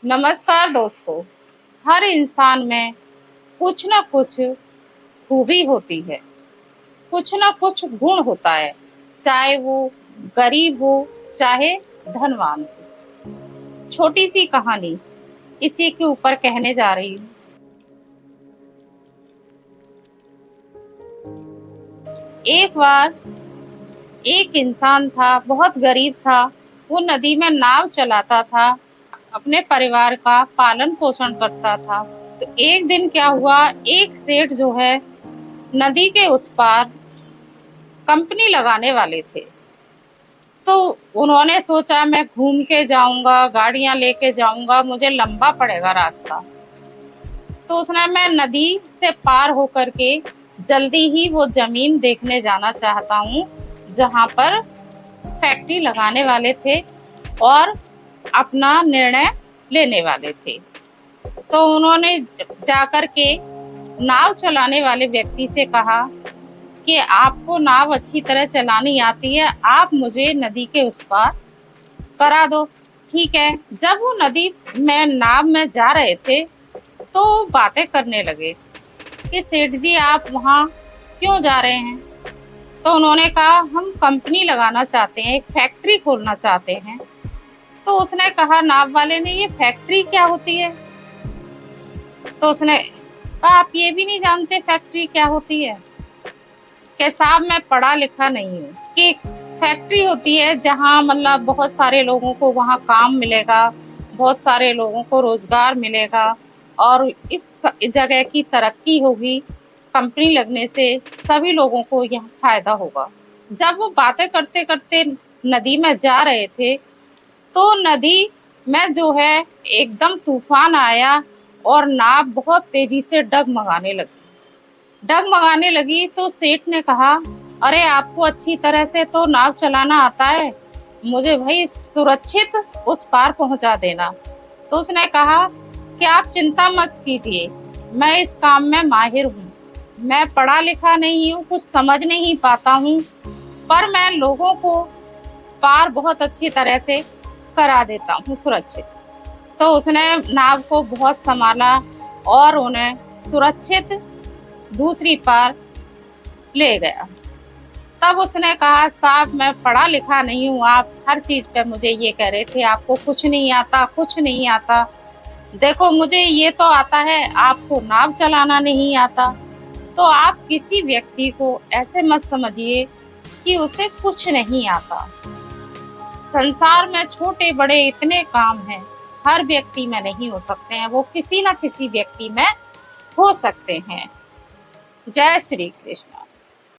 नमस्कार दोस्तों। हर इंसान में कुछ न कुछ खूबी होती है, कुछ न कुछ गुण होता है, चाहे वो गरीब हो, चाहे धनवान हो। छोटी सी कहानी इसी के ऊपर कहने जा रही हूँ। एक बार एक इंसान था, बहुत गरीब था। वो नदी में नाव चलाता था, अपने परिवार का पालन पोषण करता था। तो एक दिन क्या हुआ, एक सेठ जो है नदी के उस पार कंपनी लगाने वाले थे। तो उन्होंने सोचा मैं घूम के जाऊंगा, गाड़ियां लेके जाऊंगा, मुझे लंबा पड़ेगा रास्ता। तो उसने मैं नदी से पार होकर के जल्दी ही वो जमीन देखने जाना चाहता हूँ जहां पर फैक्ट्री लगाने वाले थे और अपना निर्णय लेने वाले थे। तो उन्होंने जाकर के नाव चलाने वाले व्यक्ति से कहा कि आपको नाव अच्छी तरह चलानी आती है, आप मुझे नदी के उस पार करा दो। ठीक है। जब वो नदी में नाव में जा रहे थे तो बातें करने लगे कि सेठ जी आप वहाँ क्यों जा रहे हैं। तो उन्होंने कहा हम कंपनी लगाना चाहते हैं, एक फैक्ट्री खोलना चाहते हैं। तो उसने कहा, नाव वाले ने, ये फैक्ट्री क्या होती है। तो उसने कहा आप ये भी नहीं जानते फैक्ट्री क्या होती है। कि साहब मैं पढ़ा लिखा नहीं हूँ। कि फैक्ट्री होती है जहाँ मतलब बहुत सारे लोगों को वहाँ काम मिलेगा, बहुत सारे लोगों को रोजगार मिलेगा और इस जगह की तरक्की होगी। कंपनी लगने से सभी लोगों को यहाँ फायदा होगा। जब वो बातें करते करते नदी में जा रहे थे तो नदी में जो है एकदम तूफान आया और नाव बहुत तेजी से डगमगाने लगी। तो सेठ ने कहा, अरे आपको अच्छी तरह से तो नाव चलाना आता है, मुझे भाई सुरक्षित उस पार पहुंचा देना। तो उसने कहा कि आप चिंता मत कीजिए, मैं इस काम में माहिर हूँ। मैं पढ़ा लिखा नहीं हूँ, कुछ समझ नहीं पाता हूँ, पर मैं लोगों को पार बहुत अच्छी तरह से करा देता हूँ सुरक्षित। तो उसने नाव को बहुत संभाला और उन्हें सुरक्षित दूसरी पार ले गया। तब उसने कहा, साहब मैं पढ़ा लिखा नहीं हूँ, आप हर चीज पे मुझे ये कह रहे थे आपको कुछ नहीं आता, कुछ नहीं आता। देखो मुझे ये तो आता है, आपको नाव चलाना नहीं आता। तो आप किसी व्यक्ति को ऐसे मत समझिए कि उसे कुछ नहीं आता। संसार में छोटे बड़े इतने काम हैं, हर व्यक्ति में नहीं हो सकते हैं, वो किसी ना किसी व्यक्ति में हो सकते हैं। जय श्री कृष्ण।